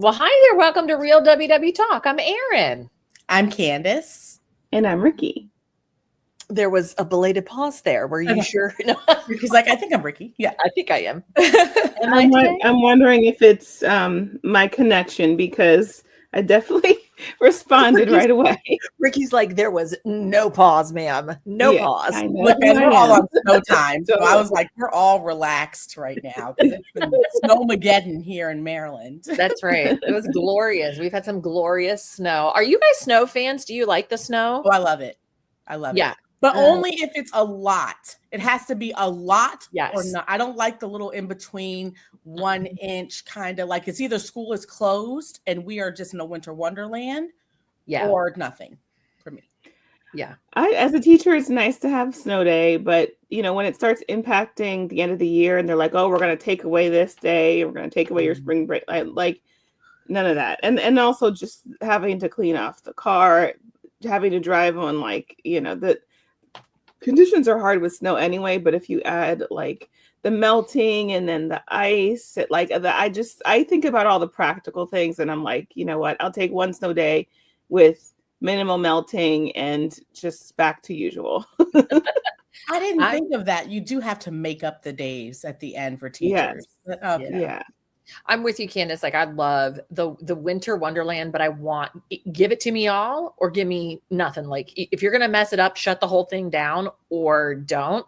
Well, hi there. Welcome to Real WW Talk. I'm Erin. I'm Candice. And I'm Rikki. There was a belated pause there. Were you sure? No. Rikki's like, I think I'm Rikki. Yeah. I think I am. I'm wondering if it's my connection, because I definitely responded right away. Rikki's like, there was no pause, ma'am. No pause. I know. Look, and we're all on snow time. So I was like, we're all relaxed right now because it's been snowmageddon here in Maryland. That's right. It was glorious. We've had some glorious snow. Are you guys snow fans? Do you like the snow? Oh, I love it. I love it. But only if it's a lot. It has to be a lot or not. I don't like the little in between 1 inch kind of like, it's either school is closed and we are just in a winter wonderland or nothing for me. Yeah. As a teacher, it's nice to have snow day, but when it starts impacting the end of the year and they're like, oh, we're going to take away this day, we're going to take away your spring break, like none of that. And also just having to clean off the car, having to drive on the conditions are hard with snow anyway, but if you add like the melting and then the ice, I think about all the practical things, and I'm like, you know what? I'll take one snow day with minimal melting and just back to usual. I didn't think of that. You do have to make up the days at the end for teachers. Yes. Okay. Yeah. I'm with you, Candice. Like, I love the winter wonderland, but give it to me all or give me nothing. Like, if you're going to mess it up, shut the whole thing down or don't.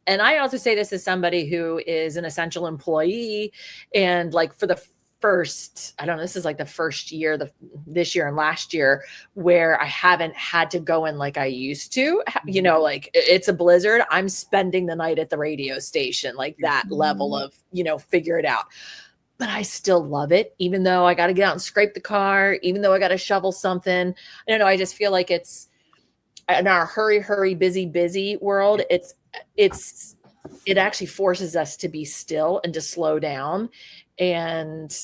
And I also say this as somebody who is an essential employee, and like for the first, I don't know, this is like the first year, this year and last year, where I haven't had to go in like I used to, like it's a blizzard. I'm spending the night at the radio station, like that level of, figure it out. But I still love it, even though I got to get out and scrape the car, even though I got to shovel something. I don't know. I just feel like it's in our hurry, busy world. It actually forces us to be still and to slow down. And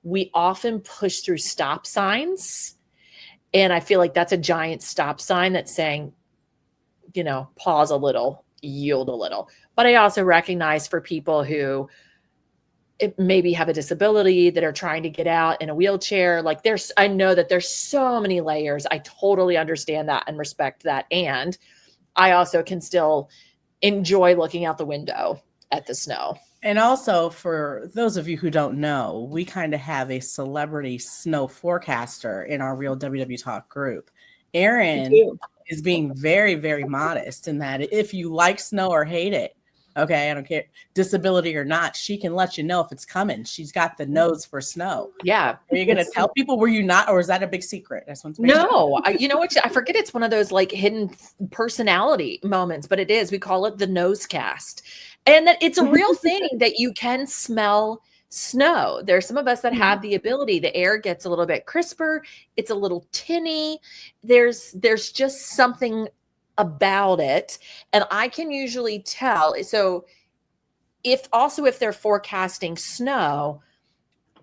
we often push through stop signs. And I feel like that's a giant stop sign that's saying, pause a little, yield a little. But I also recognize for people who maybe have a disability that are trying to get out in a wheelchair. Like I know that there's so many layers. I totally understand that and respect that. And I also can still enjoy looking out the window at the snow. And also, for those of you who don't know, we kind of have a celebrity snow forecaster in our Real WW Talk group. Erin is being very, very modest in that if you like snow or hate it, okay, I don't care, disability or not, she can let you know if it's coming. She's got the nose for snow. Yeah. Are you going to tell people? Were you not? Or is that a big secret? No, you know what? I forget it's one of those like hidden personality moments, but it is. We call it the nose cast. And that it's a real thing that you can smell snow. There's some of us that have the ability. The air gets a little bit crisper. It's a little tinny. There's just something about it, and I can usually tell. So if they're forecasting snow,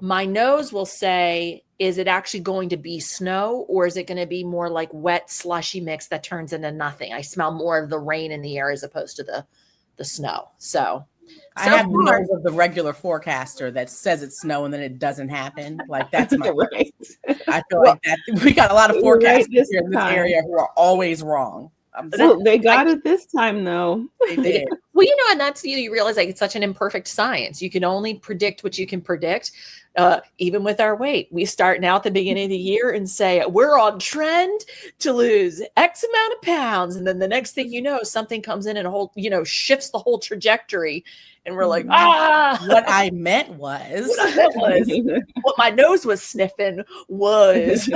my nose will say, is it actually going to be snow, or is it going to be more like wet slushy mix that turns into nothing? I smell more of the rain in the air as opposed to the snow. So I have the nose of the regular forecaster that says it's snow and then it doesn't happen. Like that's my right. I feel like that we got a lot of forecasters here in this area who are always wrong. So they got it this time, though. They did. Well, and that's you realize like it's such an imperfect science. You can only predict what you can predict. Even with our weight, we start now at the beginning of the year and say we're on trend to lose X amount of pounds, and then the next thing you know, something comes in and shifts the whole trajectory, and we're like, What I meant was what my nose was sniffing was.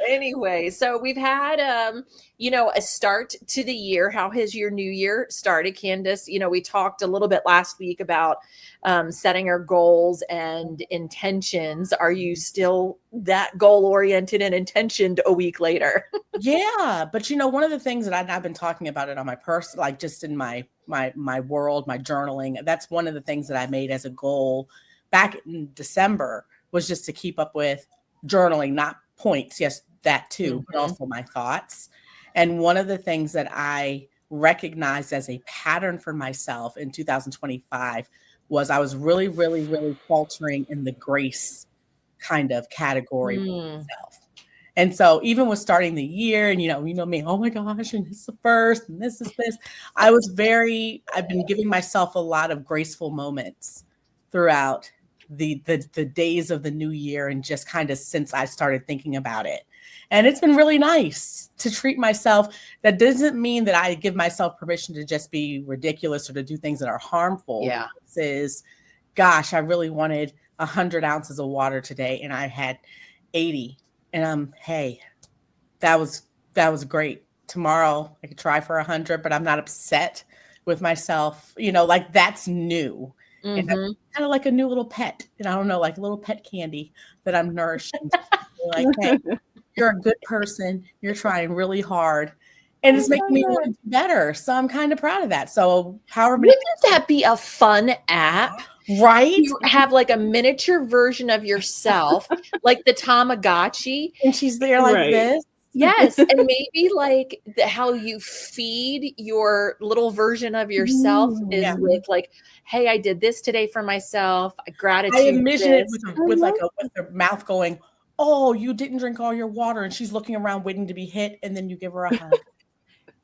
Anyway, so we've had, a start to the year. How has your new year started, Candice? We talked a little bit last week about setting our goals and intentions. Are you still that goal-oriented and intentioned a week later? Yeah, but one of the things that I've been talking about it on my personal, like just in my world, my journaling, that's one of the things that I made as a goal back in December was just to keep up with journaling, not points. Yes, that too, but also my thoughts. And one of the things that I recognized as a pattern for myself in 2025 was I was really, really, really faltering in the grace kind of category for myself. And so even with starting the year and, you know me, oh my gosh, and this is the first and this is this, I've been giving myself a lot of graceful moments throughout the days of the new year and just kind of since I started thinking about it. And it's been really nice to treat myself. That doesn't mean that I give myself permission to just be ridiculous or to do things that are harmful. Yeah. This is, gosh, I really wanted 100 ounces of water today and I had 80. And hey, that was great. Tomorrow I could try for 100, but I'm not upset with myself. You know, like that's new. And I'm kind of like a new little pet. And I don't know, like a little pet candy that I'm nourishing. Like, hey, you're a good person. You're trying really hard. And it's making me want to do better. So I'm kind of proud of that. So however many Wouldn't that be a fun app? Right? You have like a miniature version of yourself, like the Tamagotchi. And she's there like this. Yes. And maybe like how you feed your little version of yourself is with like, hey, I did this today for myself. Gratitude. I envision it with her mouth going, oh, you didn't drink all your water. And she's looking around waiting to be hit. And then you give her a hug.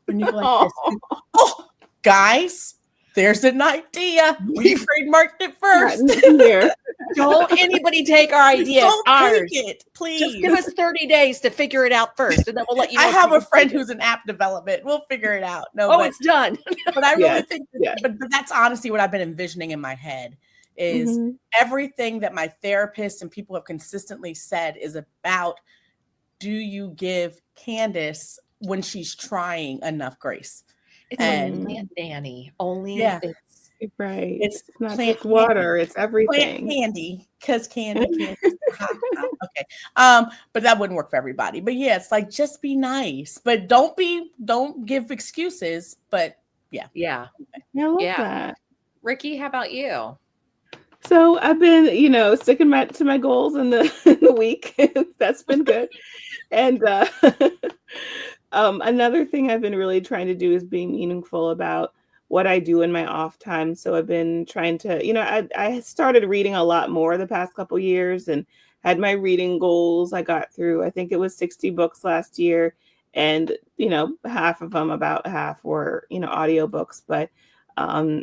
And you go like this. Oh, guys, there's an idea. We trademarked it first. Don't anybody take our ideas. Don't ours. Take it, please. Just give us 30 days to figure it out first, and then we'll let you know. I have a friend who's in app development. We'll figure it out. It's done. But I really think but that's honestly what I've been envisioning in my head is everything that my therapist and people have consistently said is about, do you give Candice when she's trying enough grace? It's like plant nanny, only right. It's not just water, it's everything. Plant candy, because candy. Okay. But that wouldn't work for everybody. But yeah, it's like just be nice, but don't give excuses. But yeah. Yeah. I love that. Rikki, how about you? So I've been, sticking to my goals in the week. That's been good. And another thing I've been really trying to do is being meaningful about what I do in my off time. So I've been trying to, I started reading a lot more the past couple years and had my reading goals. I got through, I think it was 60 books last year. And, half of them, about half were, audiobooks. But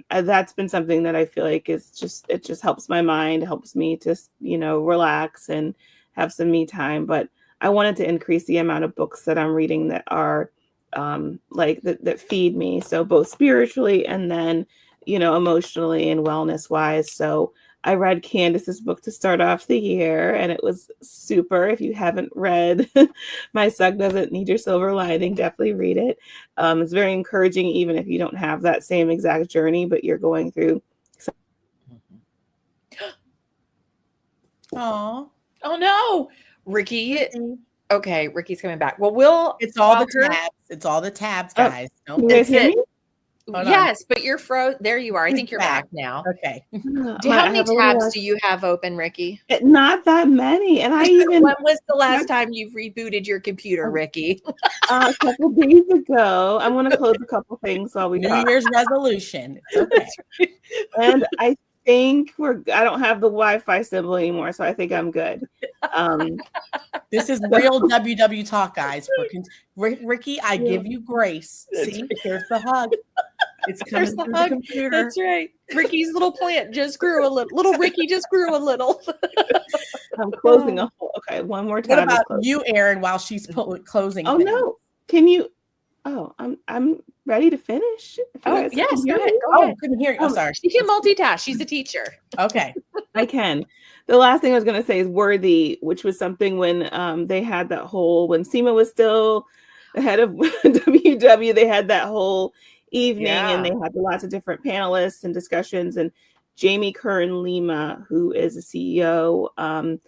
that's been something that I feel like it just helps my mind, helps me to, relax and have some me time. But I wanted to increase the amount of books that I'm reading that are that feed me. So both spiritually and then, emotionally and wellness wise. So I read Candice's book to start off the year and it was super. If you haven't read My Suck Doesn't Need Your Silver Lining, definitely read it. It's very encouraging, even if you don't have that same exact journey, but you're going through. Oh no. Rikki. Okay, Rikki's coming back. Well, it's all the tabs. It's all the tabs, guys. That's it. Yes, but you're frozen. There you are. I think you're back now. Okay. How many tabs do you have open, Rikki? Not that many. And when was the last time you rebooted your computer, Rikki? A couple days ago. I'm going to close a couple things while we New Year's resolution. It's okay. And I think I don't have the Wi-Fi symbol anymore, so I think I'm good. This is real WW talk, guys. Rikki, I give you grace. See, here's the hug. It's coming through the computer. That's right. Rikki's little plant just grew a little. Little Rikki just grew a little. I'm closing a hole. Okay, one more time. What about you, Erin, while she's closing? Oh no! Can you? Oh, I'm ready to finish. Oh yes, go ahead. I couldn't hear you. I'm sorry. She can multitask. She's a teacher. Okay, I can. The last thing I was going to say is Worthy, which was something when they had that whole, when Seema was still the head of WW, they had that whole evening and they had lots of different panelists and discussions. And Jamie Kern Lima, who is a CEO, and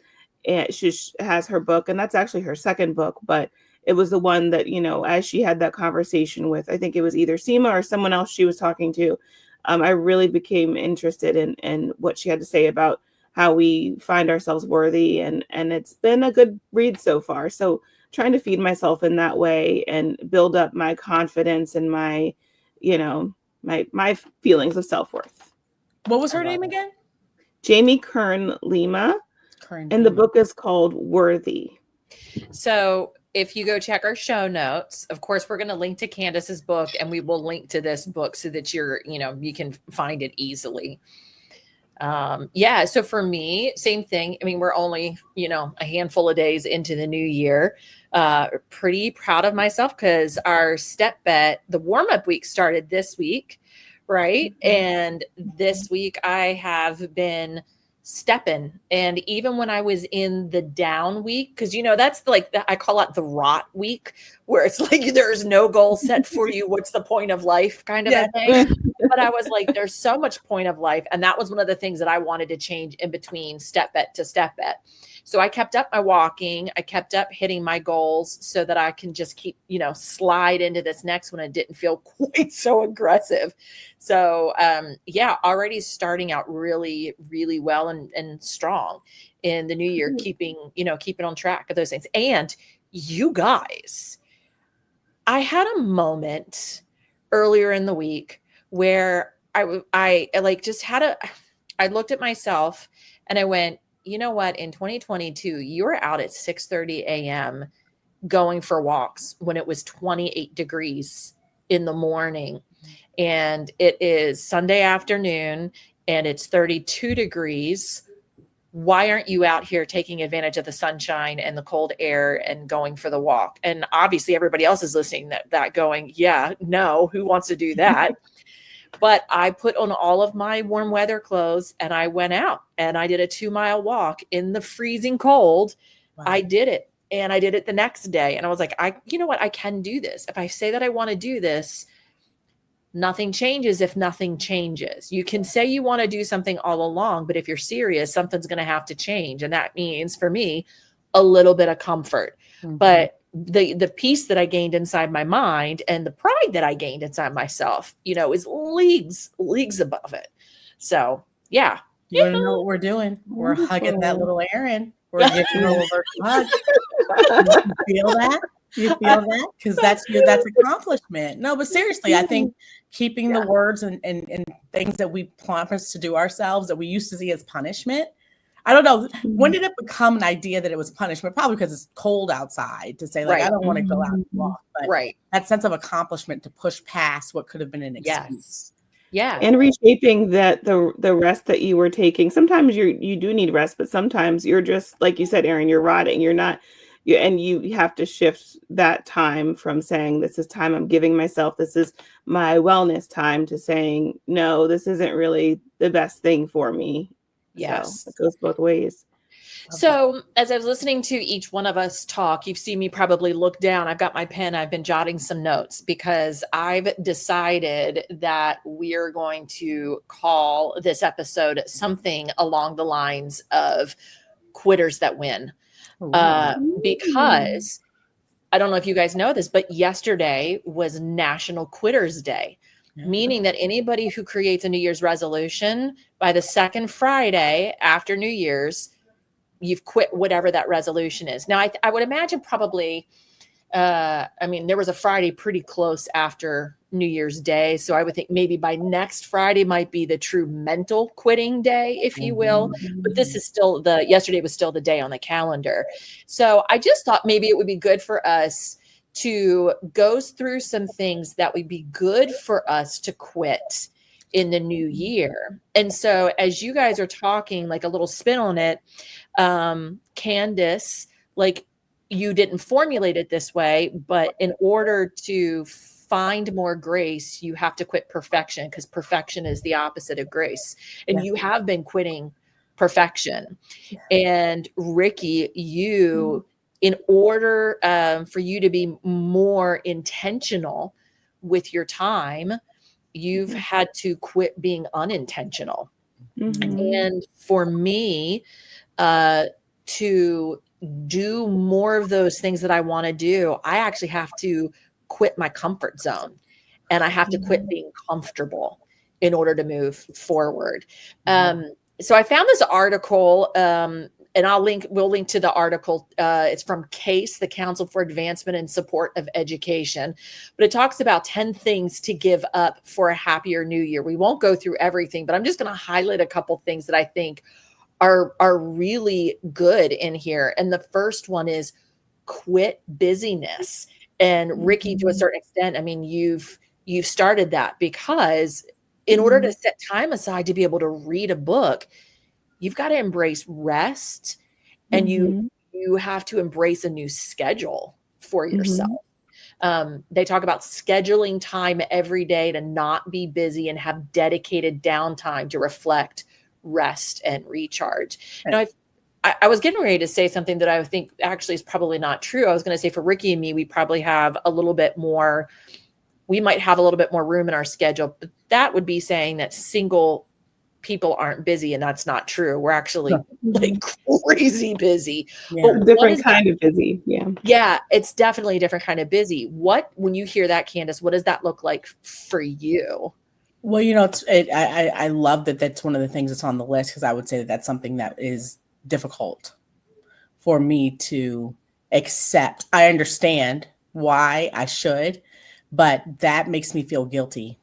she has her book, and that's actually her second book, but it was the one that, as she had that conversation with, I think it was either Seema or someone else she was talking to, I really became interested in what she had to say about how we find ourselves worthy. And it's been a good read so far. So trying to feed myself in that way and build up my confidence and my, my feelings of self-worth. What was her name again? Jamie Kern Lima. Kern and the book is called Worthy. So if you go check our show notes, of course, we're going to link to Candice's book, and we will link to this book so that you can find it easily. Yeah. So for me, same thing. I mean, we're only, a handful of days into the new year. Pretty proud of myself because our step bet, the warm-up week started this week, right? And this week I have been stepping. And even when I was in the down week, because that's I call it the rot week, where it's like there's no goal set for you. What's the point of life kind of a thing? But I was like, there's so much point of life. And that was one of the things that I wanted to change in between step bet to step bet. So I kept up my walking. I kept up hitting my goals so that I can just keep, slide into this next one. It didn't feel quite so aggressive. So already starting out really, really well and strong in the new year, keeping on track of those things. And you guys, I had a moment earlier in the week where I looked at myself and I went, you know what, in 2022, you were out at 6:30 a.m. going for walks when it was 28 degrees in the morning. And it is Sunday afternoon and it's 32 degrees. Why aren't you out here taking advantage of the sunshine and the cold air and going for the walk? And obviously everybody else is listening that going, yeah, no, who wants to do that? But I put on all of my warm weather clothes and I went out and I did a 2-mile walk in the freezing cold. Wow. I did it. And I did it the next day. And I was like, you know what? I can do this. If I say that I want to do this, nothing changes if nothing changes. You can say you want to do something all along, but if you're serious, something's going to have to change. And that means for me, a little bit of comfort. Mm-hmm. But the peace that I gained inside my mind and the pride that I gained inside myself, is leagues above it. So yeah. You want to know what we're doing? We're hugging that little Erin. We're giving her a little hug. You feel that? You feel that? Because that's accomplishment. No, but seriously, I think keeping the words and things that we promise to do ourselves that we used to see as punishment. I don't know. When did it become an idea that it was punishment? Probably because it's cold outside to say, like, I don't want to go out and walk. But that sense of accomplishment to push past what could have been an excuse. Yeah. And reshaping that the rest that you were taking. Sometimes you do need rest, but sometimes you're just, like you said, Erin, you're rotting. You're not. And you have to shift that time from saying, this is time I'm giving myself, this is my wellness time, to saying, no, this isn't really the best thing for me. Yes. So it goes both ways. So as I was listening to each one of us talk, you've seen me probably look down. I've got my pen. I've been jotting some notes because I've decided that we're going to call this episode something along the lines of Quitters That Win. Because I don't know if you guys know this, but yesterday was National Quitters Day, meaning that anybody who creates a New Year's resolution by the second Friday after New Year's, you've quit whatever that resolution is. Now, I would imagine probably, there was a Friday pretty close after New Year's Day. So I would think maybe by next Friday might be the true mental quitting day, if you will. But this is still yesterday was still the day on the calendar. So I just thought maybe it would be good for us to go through some things that would be good for us to quit in the new year. And so as you guys are talking, like a little spin on it, Candice, like you didn't formulate it this way, but in order to find more grace, you have to quit perfection, because perfection is the opposite of grace. And you have been quitting perfection. And Rikki, you, in order for you to be more intentional with your time, you've had to quit being unintentional. And for me, to do more of those things that I want to do, I actually have to quit my comfort zone, and I have to quit being comfortable in order to move forward. So I found this article, and and we'll link to the article. It's from CASE, the Council for Advancement and Support of Education, but it talks about 10 things to give up for a happier new year. We won't go through everything, but I'm just going to highlight a couple things that I think are really good in here. And the first one is quit busyness. And Rikki, to a certain extent, I mean, you've started that, because in order to set time aside to be able to read a book, you've got to embrace rest, and you have to embrace a new schedule for yourself. They talk about scheduling time every day to not be busy and have dedicated downtime to reflect, rest, and recharge. Now, I was getting ready to say something that I think actually is probably not true. I was going to say, for Rikki and me, we probably have we might have a little bit more room in our schedule, but that would be saying that single people aren't busy, and that's not true. We're actually like crazy busy. Yeah. But different kind of busy. Yeah, it's definitely a different kind of busy. When you hear that, Candice, what does that look like for you? Well, I love that that's one of the things that's on the list, because I would say that that's something that is difficult for me to accept. I understand why I should, but that makes me feel guilty.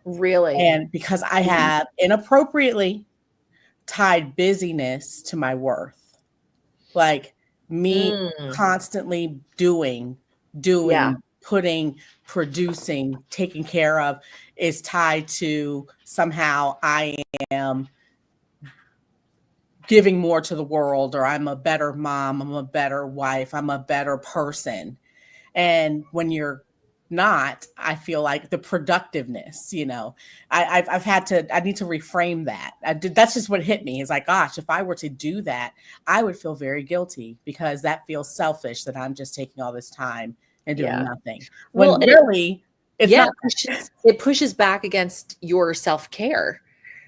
Really? And because I have inappropriately tied busyness to my worth. Like me constantly doing, putting, producing, taking care of is tied to somehow I am giving more to the world, or I'm a better mom, I'm a better wife, I'm a better person. And when you're not, I feel like the productiveness, I need to reframe that. That's just what hit me. Is like, gosh, if I were to do that, I would feel very guilty, because that feels selfish, that I'm just taking all this time and doing nothing. When really, it's not. It pushes back against your self-care.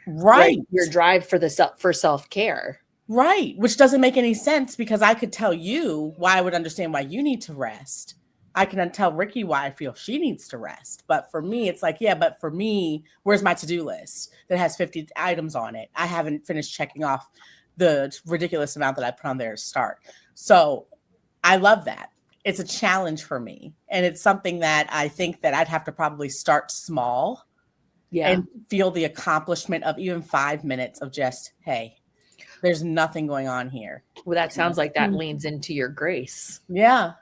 Right. Your drive for self-care. Right. Which doesn't make any sense, because I could tell you why I would understand why you need to rest. I can tell Rikki why I feel she needs to rest. But for me, it's like, but for me, where's my to-do list that has 50 items on it? I haven't finished checking off the ridiculous amount that I put on there to start. So I love that. It's a challenge for me. And it's something that I think that I'd have to probably start small and feel the accomplishment of even 5 minutes of just, hey, there's nothing going on here. Well, that sounds like that leans into your grace. Yeah.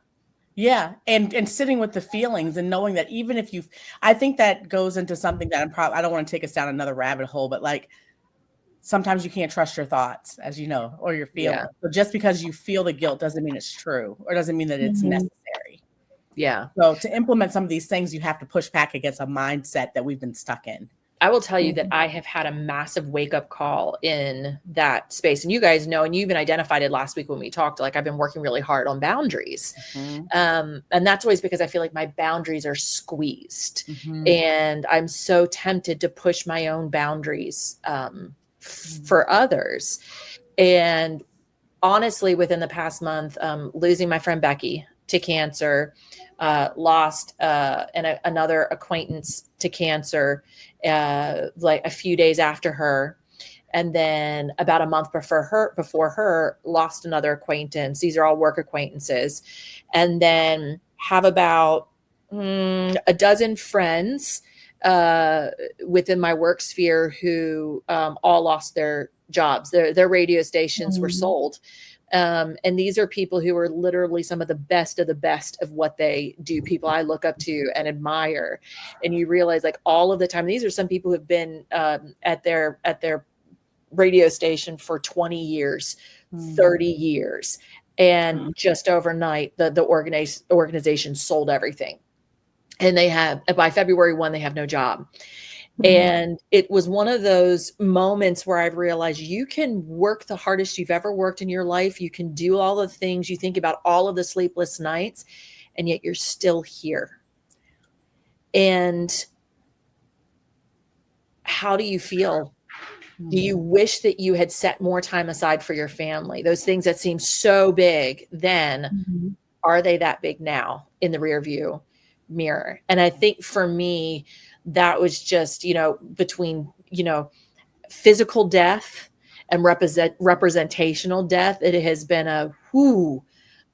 Yeah. And sitting with the feelings and knowing that even if I think that goes into something that I don't want to take us down another rabbit hole, but like sometimes you can't trust your thoughts, as you know, or your feelings. Yeah. So just because you feel the guilt doesn't mean it's true, or doesn't mean that it's necessary. Yeah. So to implement some of these things, you have to push back against a mindset that we've been stuck in. I will tell you that I have had a massive wake-up call in that space. And you guys know, and you even identified it last week when we talked, like I've been working really hard on boundaries. And that's always because I feel like my boundaries are squeezed. And I'm so tempted to push my own boundaries for others. And honestly, within the past month, losing my friend Becky to cancer, lost another acquaintance to cancer, like a few days after her, and then about a month before her, lost another acquaintance. These are all work acquaintances, and then have about a dozen friends within my work sphere who all lost their jobs. Their radio stations were sold. And these are people who are literally some of the best of what they do, people I look up to and admire. And you realize, like, all of the time, these are some people who have been at their radio station for 20 years, 30 years. And just overnight, the organization sold everything. And they have, by February 1, they have no job. And it was one of those moments where I've realized you can work the hardest you've ever worked in your life. You can do all the things, you think about all of the sleepless nights, and yet you're still here. And how do you feel? Do you wish that you had set more time aside for your family? Those things that seem so big then, are they that big now in the rear view mirror? And I think for me, that was just, between, physical death and representational death, it has been a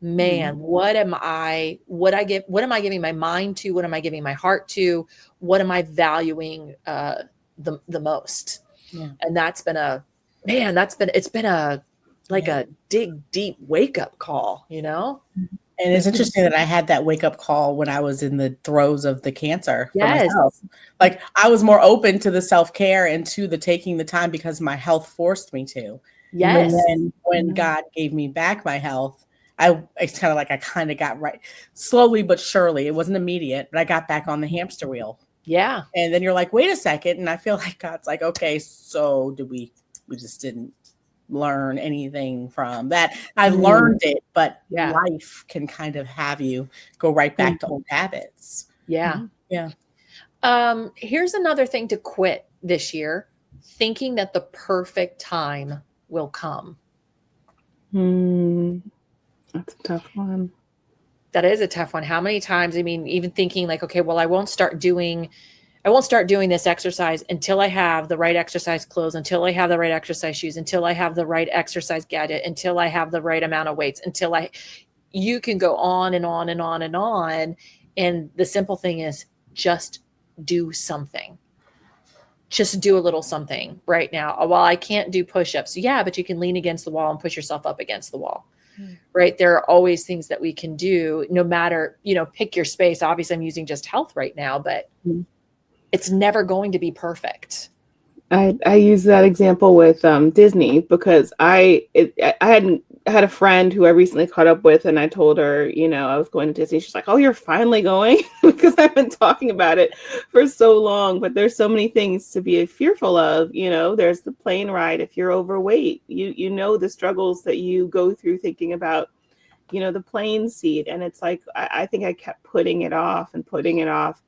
man, what am I giving my mind to? What am I giving my heart to? What am I valuing the most? Yeah. And it's been a deep wake up call, you know? And it's interesting that I had that wake up call when I was in the throes of the cancer for myself. Like I was more open to the self-care and to the taking the time because my health forced me to. Yes. And then when God gave me back my health, it's kind of like I kind of got right slowly but surely. It wasn't immediate, but I got back on the hamster wheel. Yeah. And then you're like, wait a second. And I feel like God's like, okay, so we just didn't learn anything from that. I learned it, but life can kind of have you go right back to old habits. Yeah. Yeah. Here's another thing to quit this year: thinking that the perfect time will come. That's a tough one. That is a tough one. How many times, I mean, even thinking like, okay, well, I won't start doing this exercise until I have the right exercise clothes, until I have the right exercise shoes, until I have the right exercise gadget, until I have the right amount of weights, you can go on and on and on and on. And the simple thing is just do something. Just do a little something right now. Well, I can't do push-ups. Yeah, but you can lean against the wall and push yourself up against the wall. Right? There are always things that we can do, no matter, pick your space. Obviously, I'm using just health right now, but it's never going to be perfect. I use that example with Disney because I had a friend who I recently caught up with, and I told her, I was going to Disney. She's like, "Oh, you're finally going?" Because I've been talking about it for so long. But there's so many things to be fearful of. There's the plane ride. If you're overweight, you know the struggles that you go through thinking about, the plane seat. And it's like I think I kept putting it off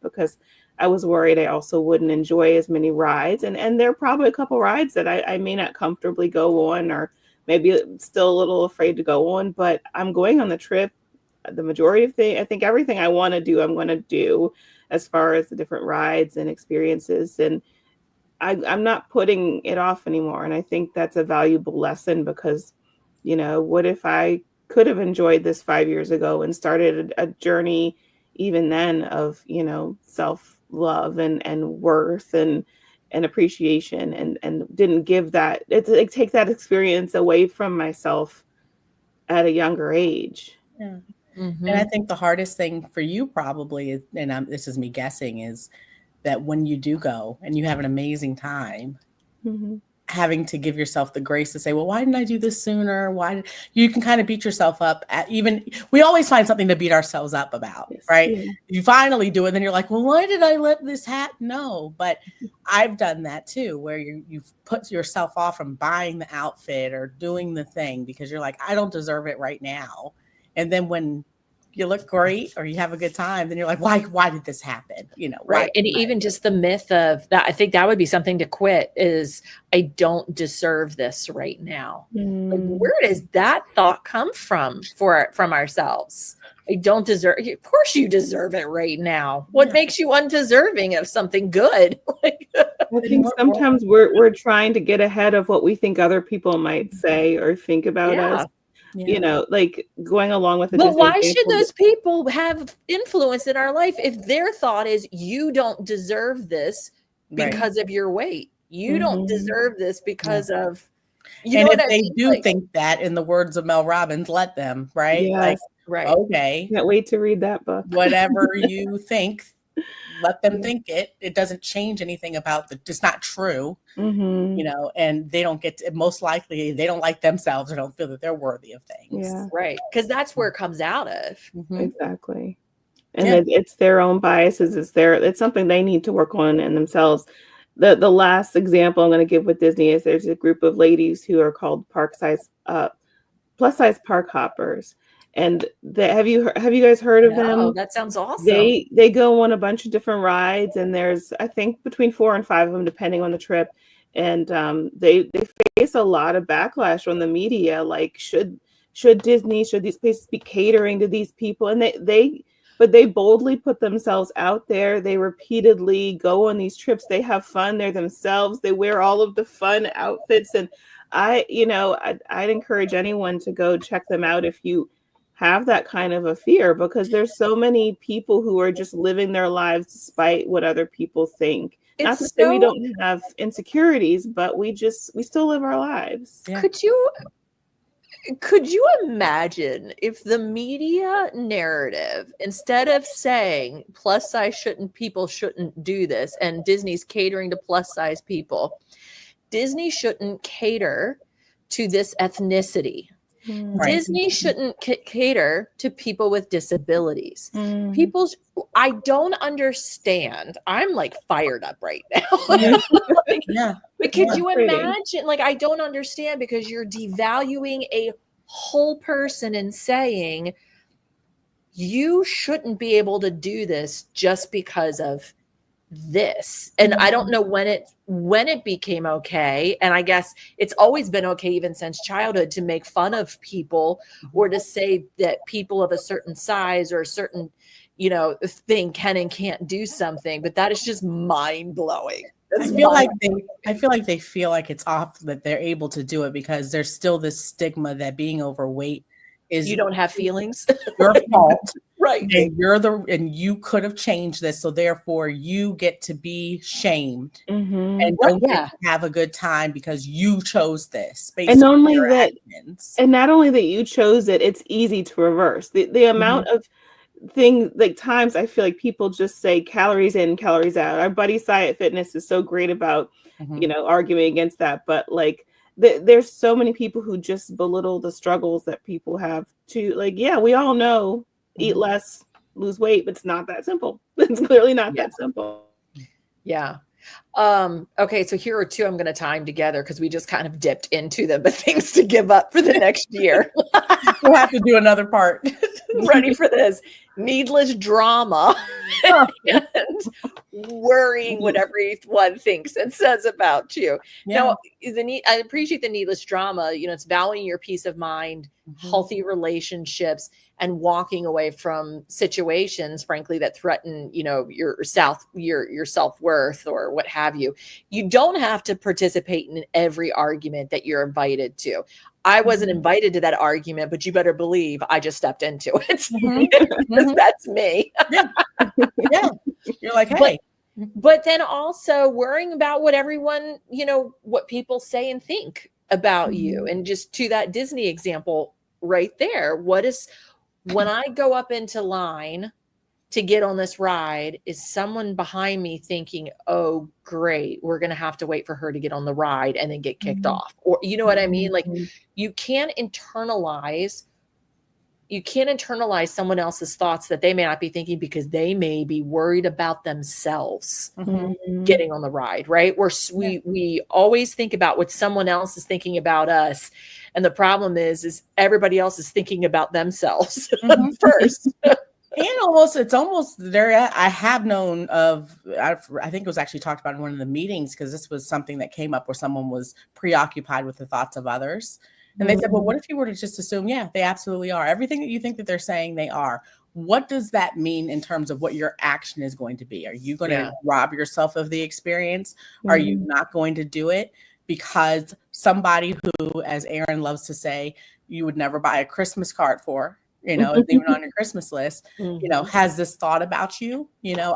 because I was worried I also wouldn't enjoy as many rides. And there are probably a couple rides that I may not comfortably go on, or maybe still a little afraid to go on, but I'm going on the trip. The majority of I think everything I want to do, I'm going to do as far as the different rides and experiences. And I'm not putting it off anymore. And I think that's a valuable lesson because, what if I could have enjoyed this 5 years ago and started a journey even then of, self-love and worth and appreciation and didn't give that, take that experience away from myself at a younger age. Yeah. And I think the hardest thing for you probably is, and this is me guessing, is that when you do go and you have an amazing time, having to give yourself the grace to say, well, why didn't I do this sooner? You can kind of beat yourself up we always find something to beat ourselves up about, right? Yeah. You finally do it. Then you're like, well, why did I let this happen? No, but I've done that too, where you've put yourself off from buying the outfit or doing the thing because you're like, I don't deserve it right now. And then when you look great or you have a good time, then you're like, why did this happen? Right. And even just the myth of that, I think that would be something to quit is I don't deserve this right now. Like, where does that thought come from ourselves? I don't deserve. Of course you deserve it right now. What makes you undeserving of something good? I think sometimes we're trying to get ahead of what we think other people might say or think about us. Yeah. Like going along with it. But why should those people have influence in our life if their thought is you don't deserve this because of your weight? You don't deserve this because of if they do think that, in the words of Mel Robbins, let them, right? Yes. Right. Okay. Can't wait to read that book. Whatever you think, let them think it. It doesn't change anything about it's not true, and they don't most likely they don't like themselves or don't feel that they're worthy of things. Yeah. Right. Because that's where it comes out of. Exactly. And it's their own biases. It's something they need to work on in themselves. The last example I'm going to give with Disney is there's a group of ladies who are called plus size park hoppers. And have you guys heard of them? Oh, that sounds awesome. They go on a bunch of different rides, and there's I think between 4 and 5 of them depending on the trip. And they face a lot of backlash from the media. Like should Disney, should these places be catering to these people? And they but they boldly put themselves out there. They repeatedly go on these trips. They have fun. They're themselves. They wear all of the fun outfits. And I'd encourage anyone to go check them out if you have that kind of a fear, because there's so many people who are just living their lives despite what other people think. Not to say we don't have insecurities, but we still live our lives. Yeah. Could you imagine if the media narrative, instead of saying plus size people shouldn't do this, and Disney's catering to plus size people, Disney shouldn't cater to this ethnicity. Right. Disney shouldn't cater to people with disabilities. I don't understand. I'm like fired up right now. But could you imagine? Like, I don't understand, because you're devaluing a whole person and saying you shouldn't be able to do this just because of this. And I don't know when it became okay. And I guess it's always been okay, even since childhood, to make fun of people or to say that people of a certain size or a certain, thing can and can't do something. But that is just mind blowing. I feel like they feel like it's off that they're able to do it, because there's still this stigma that being overweight is you don't have feelings. Your fault. Right. And you could have changed this. So therefore you get to be shamed and don't get to have a good time because you chose this. And not only that you chose it, it's easy to reverse. The amount of things, like times I feel like people just say calories in, calories out. Our buddy Sciat Fitness is so great about, arguing against that. But like, there's so many people who just belittle the struggles that people have to, like, we all know eat less, lose weight, but it's not that simple. It's clearly not that simple. Yeah. Okay, so here are two I'm going to time together because we just kind of dipped into them, but things to give up for the next year. We'll have to do another part. Ready for this? Needless drama and worrying what everyone thinks and says about you. Now, I appreciate the needless drama. It's valuing your peace of mind, healthy relationships, and walking away from situations, frankly, that threaten, your self-worth or what have you. You don't have to participate in every argument that you're invited to. I wasn't invited to that argument, but you better believe I just stepped into it. That's me. Yeah. You're like, hey. But then also worrying about what everyone, what people say and think about you. And just to that Disney example right there, when I go up into line to get on this ride, is someone behind me thinking, oh, great, we're going to have to wait for her to get on the ride and then get kicked off. Or, you know what I mean? Like, you can't internalize someone else's thoughts that they may not be thinking, because they may be worried about themselves getting on the ride, right? We always think about what someone else is thinking about us. And the problem is everybody else is thinking about themselves first. And it's almost there. I have known of, I think it was actually talked about in one of the meetings, because this was something that came up where someone was preoccupied with the thoughts of others. And they said, well, what if you were to just assume, they absolutely are. Everything that you think that they're saying, they are. What does that mean in terms of what your action is going to be? Are you going to rob yourself of the experience? Are you not going to do it because somebody who, as Erin loves to say, you would never buy a Christmas card for, is even on your Christmas list, has this thought about you?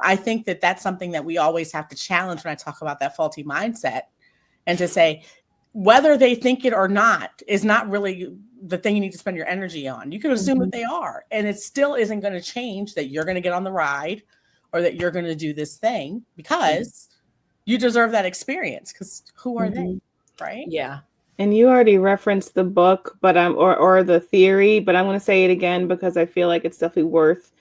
I think that that's something that we always have to challenge when I talk about that faulty mindset, and to say, whether they think it or not is not really the thing you need to spend your energy on. You can assume that they are, and it still isn't going to change that you're going to get on the ride or that you're going to do this thing, because you deserve that experience, because who are they? Right? Yeah. And you already referenced the book, but or the theory, but I'm going to say it again because I feel like it's definitely worth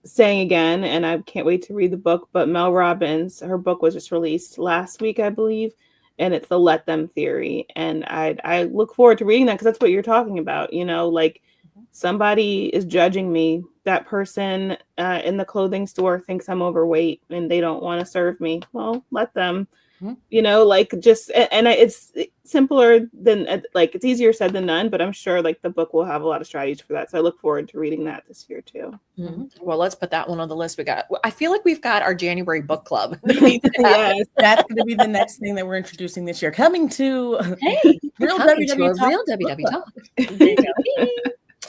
saying again. And I can't wait to read the book. But Mel Robbins, her book was just released last week, I believe. And it's the Let Them theory. And I look forward to reading that, because that's what you're talking about. Like, somebody is judging me. That person in the clothing store thinks I'm overweight and they don't want to serve me. Well, let them. you know, like just, and it's simpler than, like, it's easier said than done, but I'm sure like the book will have a lot of strategies for that. So I look forward to reading that this year too. Well, let's put that one on the list. I feel like we've got our January book club. Yes, that's going to be the next thing that we're introducing this year. Coming to Real WW Talk. There you go.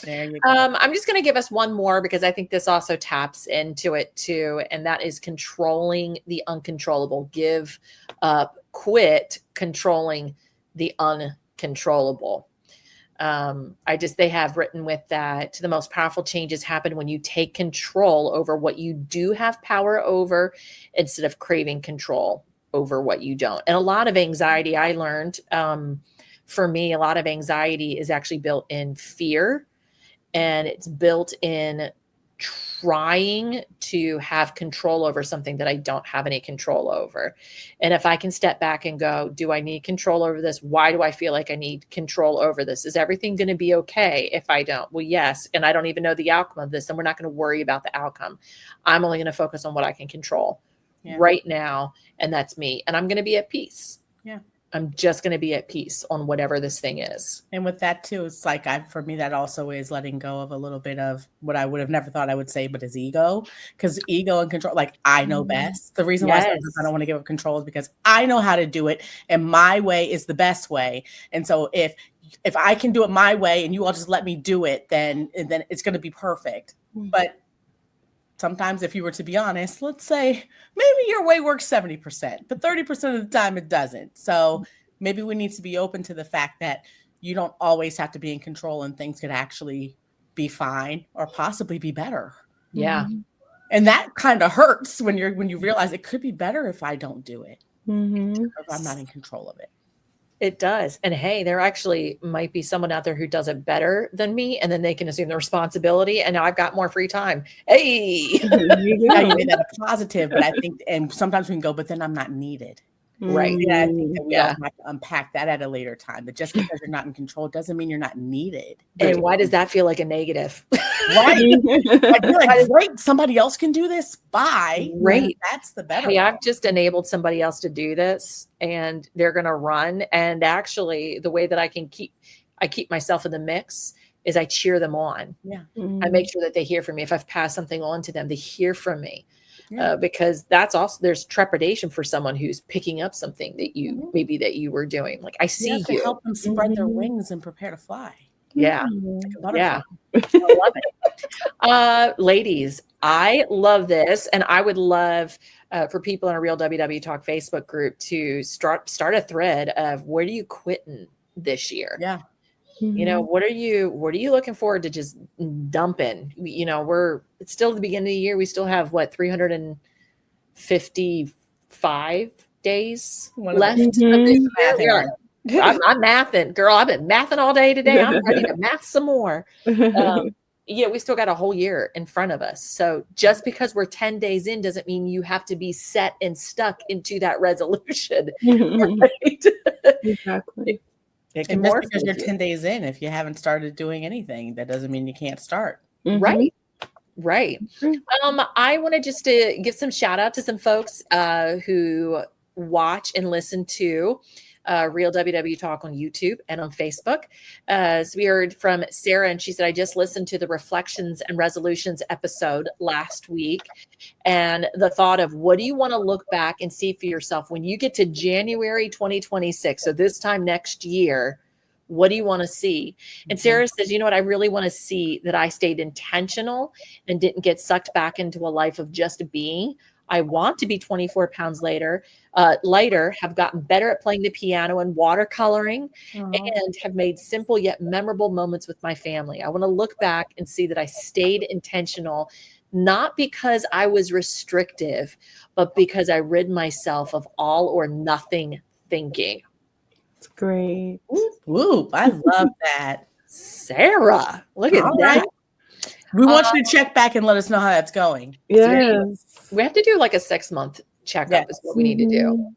There you go. I'm just going to give us one more because I think this also taps into it too. And that is controlling the uncontrollable. Give up, quit controlling the uncontrollable. They have written with that the most powerful changes happen when you take control over what you do have power over instead of craving control over what you don't. And a lot of anxiety, I learned, for me, a lot of anxiety is actually built in fear. And it's built in trying to have control over something that I don't have any control over. And if I can step back and go, do I need control over this? Why do I feel like I need control over this? Is everything going to be okay if I don't? Well, yes. And I don't even know the outcome of this. And we're not going to worry about the outcome. I'm only going to focus on what I can control right now. And that's me. And I'm going to be at peace. Yeah. I'm just going to be at peace on whatever this thing is. And with that too, it's like for me, that also is letting go of a little bit of what I would have never thought I would say, but is ego. Because ego and control, like I know best. The reason why sometimes I don't want to give up control is because I know how to do it, and my way is the best way. And so if I can do it my way, and you all just let me do it, then it's going to be perfect. But sometimes, if you were to be honest, let's say maybe your way works 70%, but 30% of the time it doesn't. So maybe we need to be open to the fact that you don't always have to be in control, and things could actually be fine or possibly be better. Yeah. And that kind of hurts when you realize it could be better if I don't do it. If I'm not in control of it. It does. And hey, there actually might be someone out there who does it better than me, and then they can assume the responsibility, and now I've got more free time. Hey, I made that a positive, but I think, and sometimes we can go, but then I'm not needed. Right. Yeah, I think that we all have to unpack that at a later time. But just because you're not in control doesn't mean you're not needed. And why does that feel like a negative? Right. I feel like, great, somebody else can do this. Bye. Right. That's the better. Hey, I've just enabled somebody else to do this, and they're going to run. And actually, the way that I keep myself in the mix is I cheer them on. Yeah. I make sure that they hear from me. If I've passed something on to them, they hear from me. Because that's also, there's trepidation for someone who's picking up something that you were doing. Like, I see you. Help them spread their wings and prepare to fly. Yeah. Yeah. I love it. Ladies, I love this. And I would love for people in a Real WW Talk Facebook group to start a thread of where do you quitting this year? Yeah. You know, what are you looking forward to just dumping? It's still the beginning of the year. We still have 355 days left of this year. I'm mathing, girl. I've been mathing all day today. I'm ready to math some more. We still got a whole year in front of us. So just because we're 10 days in doesn't mean you have to be set and stuck into that resolution. Right? Exactly. And just because you're 10 days in, if you haven't started doing anything, that doesn't mean you can't start. Right. I wanted just to give some shout out to some folks who watch and listen to Real WW Talk on YouTube and on Facebook. So we heard from Sarah, and she said, I just listened to the Reflections and Resolutions episode last week. And the thought of what do you want to look back and see for yourself when you get to January 2026? So this time next year, what do you want to see? And Sarah says, you know what? I really want to see that I stayed intentional and didn't get sucked back into a life of just being. I want to be 24 pounds lighter, have gotten better at playing the piano and watercoloring, and have made simple yet memorable moments with my family. I want to look back and see that I stayed intentional, not because I was restrictive, but because I rid myself of all or nothing thinking. It's great. Woo, I love that. Sarah, look at that. We want you to check back and let us know how that's going. Yes. We have to do like a 6-month checkup is what we need to do.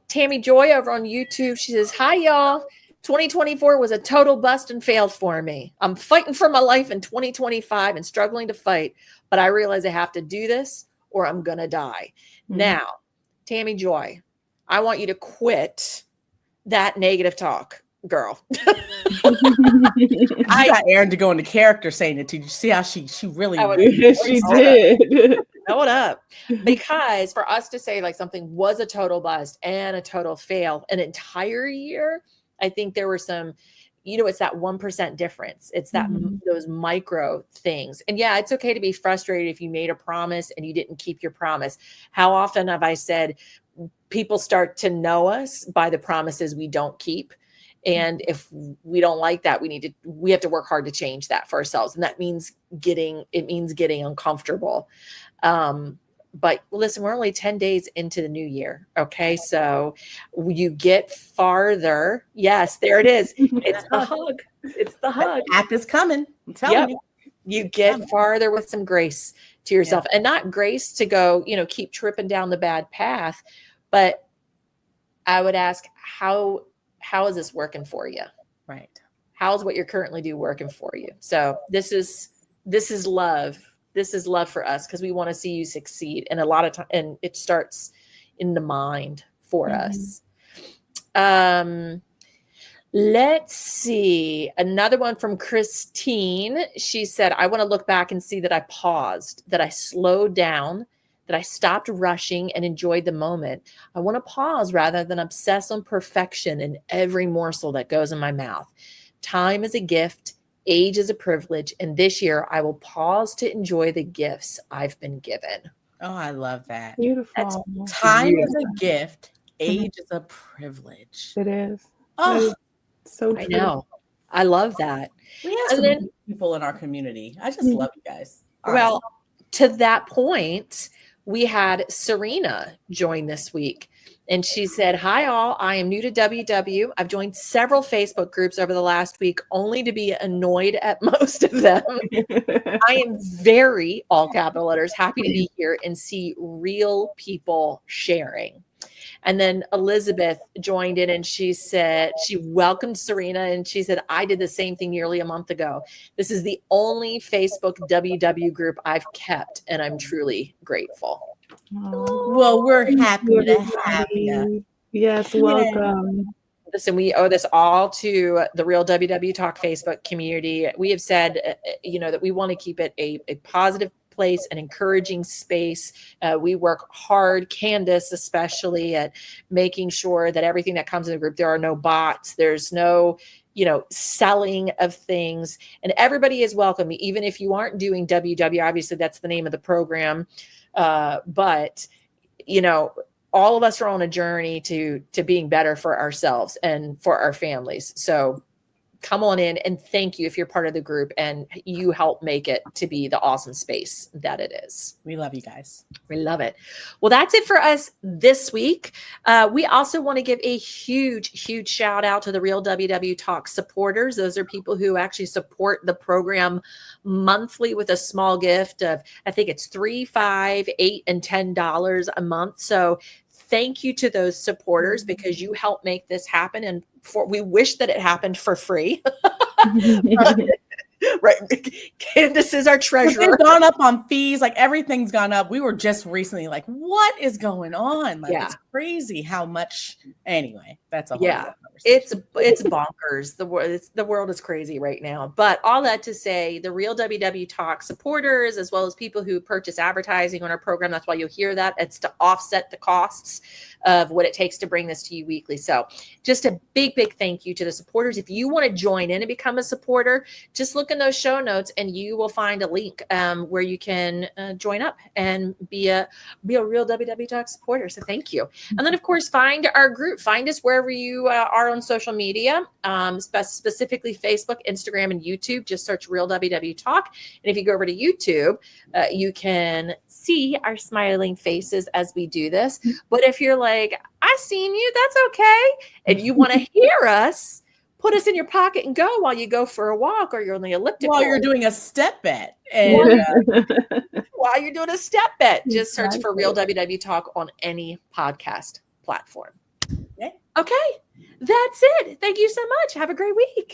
Tammy Joy over on YouTube, she says, hi, y'all. 2024 was a total bust and failed for me. I'm fighting for my life in 2025 and struggling to fight, but I realize I have to do this or I'm going to die. Now, Tammy Joy, I want you to quit that negative talk, girl. I got Erin to go into character saying it to you. Did you see how she really she did. Know it up. Because for us to say like something was a total bust and a total fail an entire year, I think there were some, it's that 1% difference. It's that those micro things. And yeah, it's okay to be frustrated if you made a promise and you didn't keep your promise. How often have I said people start to know us by the promises we don't keep? And if we don't like that, we have to work hard to change that for ourselves. And that means getting uncomfortable. But listen, we're only 10 days into the new year. Okay. So you get farther. Yes, there it is. It's the hug. It's the hug. The app is coming. I'm telling you. You get farther with some grace to yourself, and not grace to go, keep tripping down the bad path. But I would ask, how is this working for you? Right. How's what you're currently doing working for you? So this is love. This is love for us because we want to see you succeed. And a lot of time, and it starts in the mind for us. Let's see. Another one from Christine. She said, I want to look back and see that I paused, that I slowed down, that I stopped rushing and enjoyed the moment. I want to pause rather than obsess on perfection in every morsel that goes in my mouth. Time is a gift. Age is a privilege. And this year I will pause to enjoy the gifts I've been given. Oh, I love that. Beautiful. Time is a gift. Age is a privilege. It is. Oh, so true. I know. I love that. We have some people in our community. I just love you guys. Well, to that point, we had Serena join this week. And she said, hi, all. I am new to WW. I've joined several Facebook groups over the last week, only to be annoyed at most of them. I am very, all capital letters, happy to be here and see real people sharing. And then Elizabeth joined in and she said, she welcomed Serena and she said, I did the same thing nearly a month ago. This is the only Facebook WW group I've kept, and I'm truly grateful. Well, we're happy to have you. Yes, welcome. Listen, we owe this all to the Real WW Talk Facebook community. We have said, that we want to keep it a positive place, an encouraging space. We work hard, Candice especially, at making sure that everything that comes in the group, there are no bots, there's no selling of things, and everybody is welcome. Even if you aren't doing WW, obviously that's the name of the program. But all of us are on a journey to being better for ourselves and for our families. So come on in, and thank you if you're part of the group and you help make it to be the awesome space that it is. We love you guys. We love it. Well, that's it for us this week. We also want to give a huge shout out to the Real WW Talk supporters. Those are people who actually support the program monthly with a small gift of, I think it's $3, $5, $8, and $10 a month. So thank you to those supporters because you help make this happen. And we wish that it happened for free. Right. Candice is our treasurer. It's gone up on fees. Like everything's gone up. We were just recently like, what is going on? Like it's crazy how much. Anyway, that's a whole it's bonkers. The world is crazy right now. But all that to say, the Real WW Talk supporters, as well as people who purchase advertising on our program, that's why you'll hear that. It's to offset the costs of what it takes to bring this to you weekly. So just a big thank you to the supporters. If you want to join in and become a supporter, just look in those show notes and you will find a link where you can join up and be a Real WW Talk supporter. So thank you. And then of course, find our group, find us wherever you are on social media, specifically Facebook, Instagram, and YouTube. Just search Real WW Talk. And if you go over to YouTube, you can see our smiling faces as we do this. But if you're like, I seen you, that's okay. And you want to hear us, put us in your pocket and go while you go for a walk or you're on the elliptical. While you're doing a step bet. And while you're doing a step bet, just search for Real WW Talk on any podcast platform. Okay, that's it. Thank you so much. Have a great week.